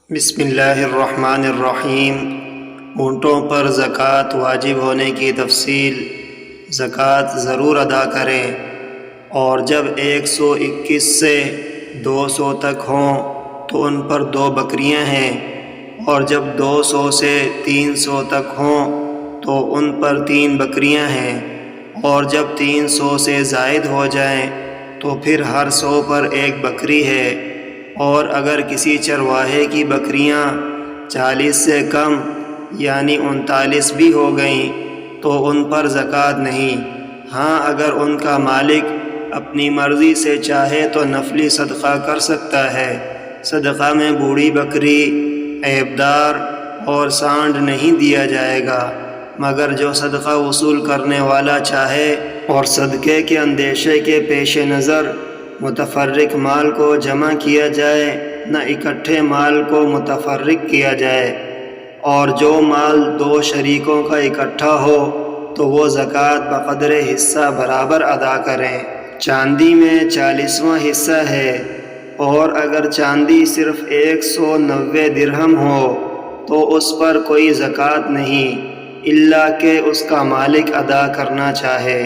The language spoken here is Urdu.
بسم اللہ الرحمن الرحیم۔ اونٹوں پر زکوٰۃ واجب ہونے کی تفصیل۔ زکوٰۃ ضرور ادا کریں، اور جب 121 سے 200 تک ہوں تو ان پر 2 بکریاں ہیں، اور جب 200 سے 300 تک ہوں تو ان پر 3 بکریاں ہیں، اور جب 300 سے زائد ہو جائیں تو پھر ہر 100 پر 1 بکری ہے۔ اور اگر کسی چرواہے کی بکریاں 40 سے کم یعنی 39 بھی ہو گئیں تو ان پر زکوٰۃ نہیں۔ ہاں، اگر ان کا مالک اپنی مرضی سے چاہے تو نفلی صدقہ کر سکتا ہے۔ صدقہ میں بوڑھی بکری، عیبدار اور سانڈ نہیں دیا جائے گا، مگر جو صدقہ وصول کرنے والا چاہے اور صدقے کے اندیشے کے پیش نظر متفرق مال کو جمع کیا جائے، نہ اکٹھے مال کو متفرق کیا جائے۔ اور جو مال 2 شریکوں کا اکٹھا ہو تو وہ زکوٰۃ بقدر حصہ برابر ادا کریں۔ چاندی میں 40واں حصہ ہے، اور اگر چاندی صرف 190 درہم ہو تو اس پر کوئی زکوٰۃ نہیں، الا کہ اس کا مالک ادا کرنا چاہے۔